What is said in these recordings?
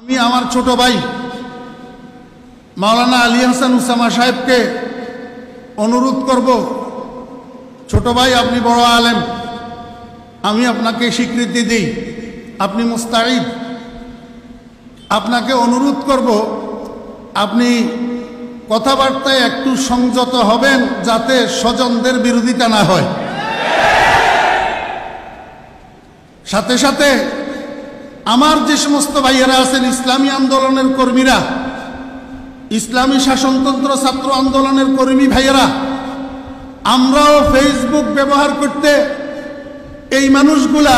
আমি আমার ছোট ভাই মাওলানা আলী হাসান উসামা সাহেবকে অনুরোধ করব, ছোট ভাই আপনি বড় আলেম, আমি আপনাকে স্বীকৃতি দিই, আপনি মুস্তাঈদ, আপনাকে অনুরোধ করব আপনি কথাবার্তায় একটু সংযত হবেন যাতে স্বজনদের বিরোধিতা না হয়। সাথে সাথে আমার যে সমস্ত ভাইয়েরা আছেন ইসলামী আন্দোলনের কর্মীরা, ইসলামী শাসনতন্ত্র ছাত্র আন্দোলনের কর্মী ভাইয়েরা, আমরাও ফেসবুক ব্যবহার করতে এই মানুষগুলা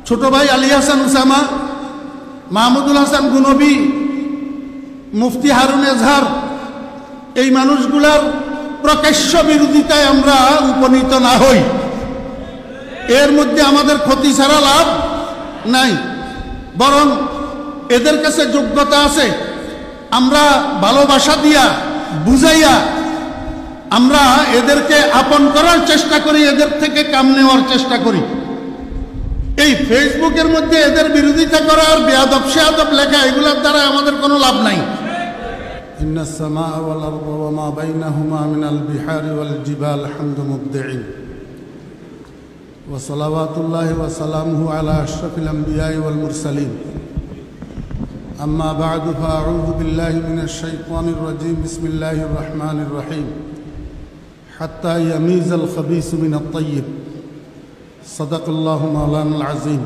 ছোট ভাই আলী হাসান উসামা, মাহমুদুল হাসান গুনবী, মুফতি হারুন এজহার, এই মানুষগুলার প্রকাশ্য বিরোধিতায় আমরা উপনীত না হই। এর মধ্যে আমাদের ক্ষতি ছাড়া লাভ নাই, বরং এদের কাছে যোগ্যতা আছে, আমরা ভালোবাসা দিয়া বুঝাইয়া আমরা এদেরকে আপন করার চেষ্টা করি, এদের থেকে কাম নেওয়ার চেষ্টা করি। এই ফেসবুকের মধ্যে এদের বিরোধিতা করার বেয়াদব শেয়াদব লেখা, এগুলোর দ্বারা আমাদের কোনো লাভ নাই। ইন্নাস সামা ওয়াল আরদ ওয়া মা বাইনাহুমা মিনাল বিহারি ওয়াল জিবাল হামদু মুবদিইন ওয়া সালাওয়াতুল্লাহি ওয়া সালামুহু আলা আশরাফিল আমবিয়াই ওয়াল মুরসালিন। আম্মা বা'দু ফাআউযু বিল্লাহি মিনাশ শাইতানির রাজীম। বিসমিল্লাহির রহমানির রহিম। হাত্তা ইয়ামিজাল খাবিসু মিনাত তাইয়্যিব। সাদাকাল্লাহু মাওলানাল আযীম।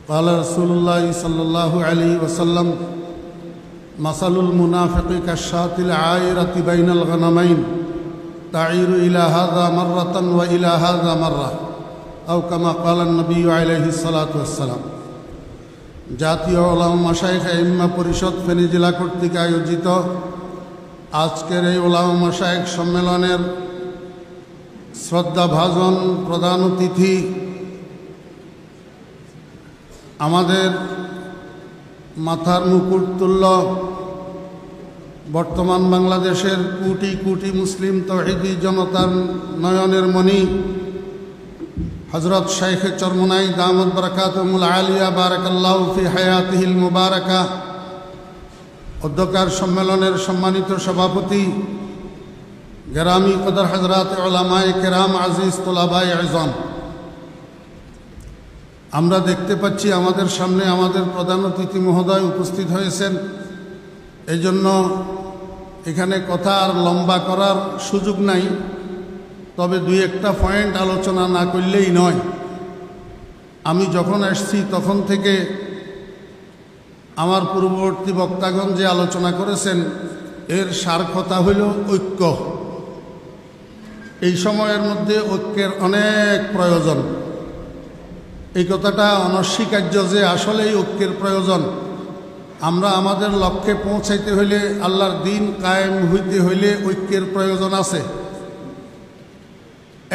ক্বালা রাসূলুল্লাহ সাল্লাল্লাহু আলাইহি ওয়াসাল্লাম, মাসালুল মুনাফিকি কাশশাতিল আয়রাতি বাইনাল গনামাইন তাঈরু ইলা হাযা মাররাতান ওয়া ইলা হাযা মাররা, আও কামা ক্বালা নবী আলাইহিস সালাতু ওয়াসসালাম। জাতীয় উলামা মাশায়েখ আইম্মা পরিষদ ফেনী জেলা কর্তৃক আয়োজিত আজকের এই উলামা মাশায়েখ সম্মেলনের শ্রদ্ধাভাজন প্রধান অতিথি আমাদের মাথার মুকুট তুল্য বর্তমান বাংলাদেশের কোটি কোটি মুসলিম তৌহিদি জনতার নয়নের মণি হযরত শাইখে চরমোনাই দামত বারাকাতুহুল আলিয়া বারাকাল্লাহু ফি হায়াতিহিল মুবারাকা, অধ্যক্ষার সম্মেলনের সম্মানিত সভাপতি গেরামি কদর হযরত উলামায়ে কেরাম, আজিজ তোলাবায়ে আযম, আমরা দেখতে পাচ্ছি আমাদের সামনে আমাদের প্রধান অতিথি মহোদয় উপস্থিত হয়েছেন। এই জন্য এখানে কথা আর লম্বা করার সুযোগ নাই, তবে দুই একটা পয়েন্ট আলোচনা না করলেই নয়। আমি যখন আসছি তখন থেকে আমার পূর্ববর্তী বক্তাগণ যে আলোচনা করেছেন এর সার কথা হইল ঐক্য। এই সময়ের মধ্যে ঐক্যের অনেক প্রয়োজন। এই কথাটা অনস্বীকার্য যে আসলেই ঐক্যের প্রয়োজন। আমরা আমাদের লক্ষ্যে পৌঁছাইতে হইলে, আল্লাহর দ্বীন কায়েম হইতে হইলে ঐক্যের প্রয়োজন আছে।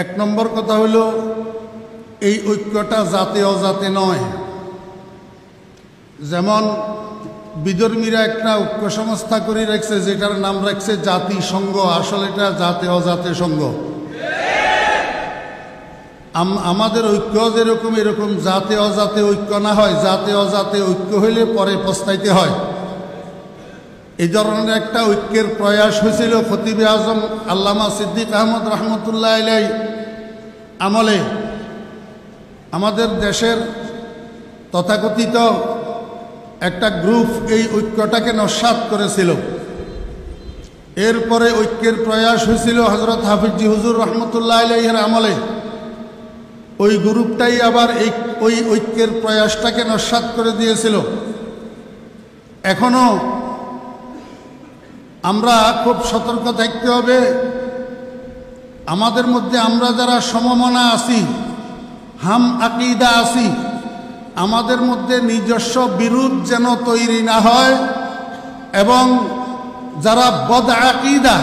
এক নম্বর কথা হইল এই ঐক্যটা জাতে অজাতে নয়। যেমন বিধর্মীরা একটা ঐক্য সংস্থা করে রাখছে যেটার নাম রাখছে জাতিসংঘ, আসলে এটা জাতে অজাতে সংঘ। আমাদের ঐক্য যেরকম এরকম জাতে অজাতে ঐক্য না হয়, জাতে অজাতে ঐক্য হইলে পরে পস্তাইতে হয়। এই ধরনের একটা ঐক্যের প্রয়াস হয়েছিল খতিবে আজম আল্লামা সিদ্দিক আহমদ রহমতুল্লাহ আলাইহি আমলে। আমাদের দেশের তথাকথিত একটা গ্রুপ এই ঐক্যটাকে নস্যাৎ করেছিল। এরপরে ঐক্যের প্রয়াস হয়েছিল হযরত হাফিজি হুজুর রহমতুল্লাহ আলাইহির আমলে। ওই গ্রুপটাই আবার ওই ঐক্যের প্রয়াসটাকে নস্যাৎ করে দিয়েছিল। এখনো আমরা খুব সতর্ক থাকতে হবে। আমাদের মধ্যে আমরা যারা সমমনা আছি, হাম আকিদা আছি, আমাদের মধ্যে নিজস্ব বিরোধ যেন তৈরি না হয়, এবং যারা বদ আকিদা,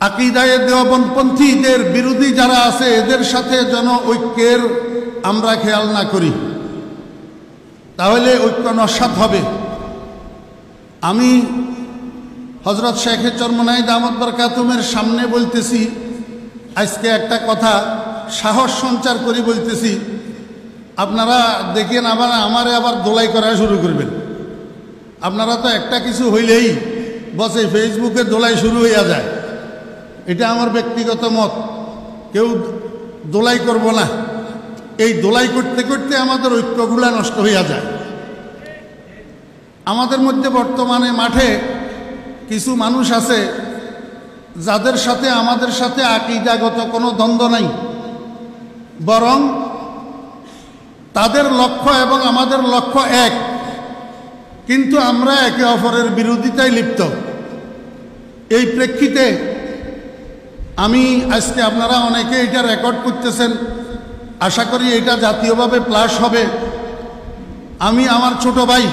আকিদায়ে দেওবন্দপন্থীদের বিরোধী যারা আছে এদের সাথে যেন ঐক্যের আমরা খেয়াল না করি, তাহলে ঐক্য নস্যাৎ হবে। আমি হযরত শাইখে চরমোনাই দামত বারাকাতুহুমের সামনে বলতেছি, আজকে একটা কথা সাহস সঞ্চার করি বলতেছি। আপনারা দেখেন আবার আমারে আবার দোলাই করা শুরু করবেন। আপনারা তো একটা কিছু হইলেই বসে ফেসবুকে দোলাই শুরু হইয়া যায়। এটা আমার ব্যক্তিগত মত, কেউ দোলাই করব না। এই দোলাই করতে করতে আমাদের ঐক্যগুলা নষ্ট হইয়া যায়। আমাদের মধ্যে বর্তমানে মাঠে কিছু মানুষ আছে যাদের সাথে আমাদের সাথে আকীদাগত কোনো দ্বন্দ্ব নাই, বরং তাদের লক্ষ্য এবং আমাদের লক্ষ্য এক, কিন্তু আমরা একে অপরের বিরোধিতায় লিপ্ত। এই প্রেক্ষিতে আমি আজকে, আপনারা অনেকে এটা রেকর্ড করতেছেন, আশা করি এটা জাতীয়ভাবে প্লাস হবে। আমি আমার ছোট ভাই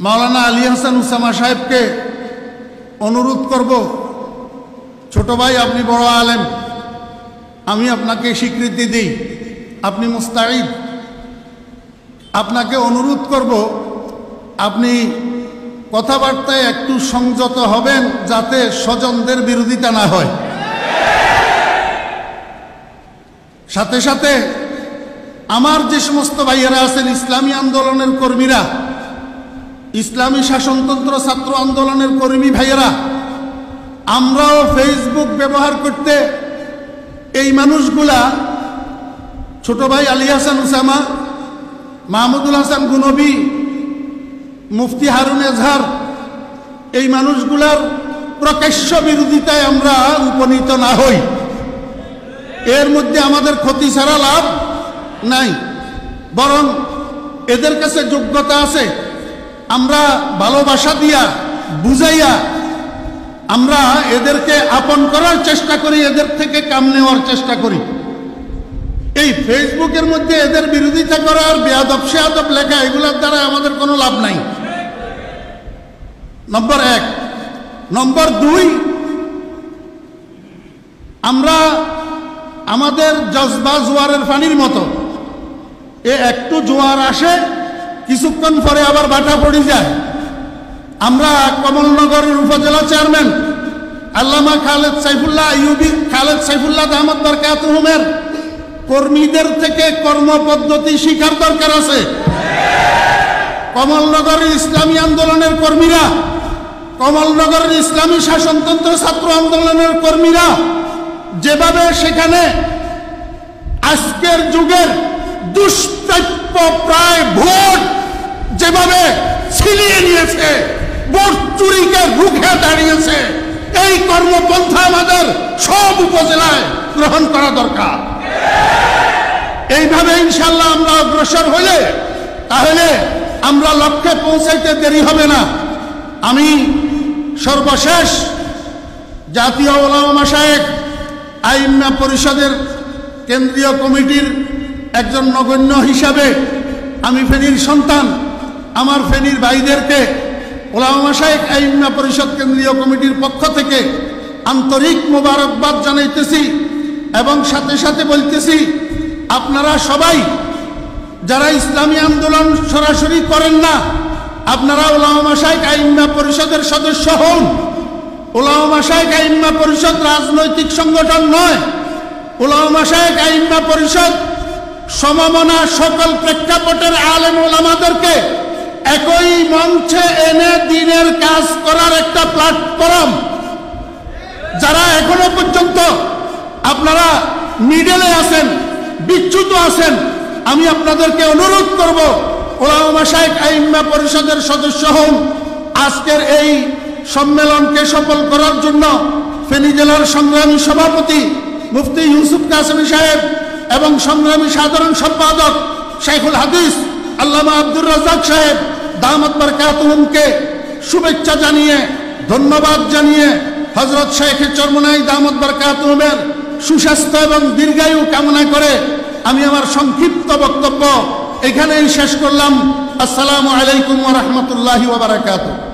মাওলানা আলী হাসান উসামা সাহেবকে অনুরোধ করব, ছোট ভাই আপনি বড় আলেম, আমি আপনাকে স্বীকৃতি দিই, আপনি মুস্তাঈদ, আপনাকে অনুরোধ করব আপনি কথাবার্তায় একটু সংযত হবেন যাতে স্বজনদের বিরোধিতা না হয়। সাথে সাথে আমার যে সমস্ত ভাইয়েরা আছেন ইসলামী আন্দোলনের কর্মীরা, ইসলামী শাসনতন্ত্র ছাত্র আন্দোলনের কর্মী ভাইয়েরা, আমরাও ফেসবুক ব্যবহার করতে এই মানুষগুলা, ছোট ভাই আলী হাসান উসামা, মাহমুদুল হাসান গুনবী, মুফতি হারুন এজহার, এই মানুষগুলার প্রকাশ্য বিরোধিতায় আমরা উপনীত না হই। এর মধ্যে আমাদের ক্ষতি ছাড়া লাভ নাই, বরং এদের কাছে যোগ্যতা আছে। আমরা ভালোবাসা দিয়া বুঝাইয়া আমরা এদেরকে আপন করার চেষ্টা করি, এদের থেকে কাম নেওয়ার চেষ্টা করি। এই ফেসবুকের মধ্যে এদের বিরোধিতা করা আর বেয়াদব সেয়াদব লেখা, এগুলোর দ্বারা আমাদের কোনো লাভ নাই, নম্বর এক। নম্বর দুই, আমরা আমাদের জজবা জোয়ারের পানির মতো, একটু জোয়ার আসে, কিছুক্ষণ পরে আবার বাটা পড়ে যায়। আমরা কমলনগরের উপজেলা চেয়ারম্যান আল্লামা খালেদ সাইফুল্লাহ আইয়ুবী, খালেদ সাইফুল্লাহ দামাত বারকাতুহুমের কর্মীদের থেকে কর্মপদ্ধতি শিখার দরকার আছে। কমলনগরের ইসলামী আন্দোলনের কর্মীরা, কমলনগরের ইসলামী শাসনতন্ত্র ছাত্র আন্দোলনের কর্মীরা যেভাবে সেখানে আজকের যুগের দুষ্প্রাপ্য প্রায় ভোট যেভাবে ছিনিয়ে নিয়েছে, ভোট চুরিকে রুখে দাঁড়িয়েছে, এই কর্মপন্থা আমাদের সব উপজেলায় গ্রহণ করা দরকার। এইভাবে ইনশাল্লাহ আমরা অগ্রসর হলে তাহলে আমরা লক্ষ্যে পৌঁছাইতে দেরি হবে না। আমি সর্বশেষ জাতীয় উলামা মাশায়েখ আইম্মা পরিষদের কেন্দ্রীয় কমিটির একজন নগণ্য হিসাবে, আমি ফেনীর সন্তান, আমার ফেনীর ভাইদেরকে উলামা মাশায়েখ আইম্মা পরিষদ কেন্দ্রীয় কমিটির পক্ষ থেকে আন্তরিক মোবারকবাদ জানাইতেছি এবং সাথে সাথে বলতেছি, আপনারা সবাই যারা ইসলামী আন্দোলন সরাসরি করেন না, আপনারা উলামা মাশায়েখ আইম্মা পরিষদের সদস্য হন। উলামা মাশায়েখ আইম্মা পরিষদ রাজনৈতিক সংগঠন নয়। উলামা মাশায়েখ আইম্মা পরিষদ সমমনা সকল প্রেক্ষাপটের আলেম ওলামাদেরকে একই মঞ্চে এনে দিনের কাজ করার একটা প্ল্যাটফর্ম। যারা এখনো পর্যন্ত আপনারা মিডলে আছেন, বিচ্যুত আছেন, আমি আপনাদেরকে অনুরোধ করব উলামা মাশায়েখ আইম্মা পরিষদের সদস্য হন। আজকের এই সম্মেলনকে সফল করার জন্য ফেনী জেলার সংগ্রামী সভাপতি মুফতি ইউসুফ কাসেমী সাহেব এবং সংগ্রামী সাধারণ সম্পাদক শাইখুল হাদিস আল্লামা আব্দুর রাজ্জাক সাহেব দামাত বারকাতুহুমকে শুভেচ্ছা জানিয়ে, ধন্যবাদ জানিয়ে, হযরত শেখে চরমনাই দামাত বারকাতুহুমের সুস্বাস্থ্য এবং দীর্ঘায়ু কামনা করে আমি আমার সংক্ষিপ্ত বক্তব্য এখানেই শেষ করলাম। আসসালামু আলাইকুম ওয়া রাহমাতুল্লাহি ওয়া বারাকাতুহু।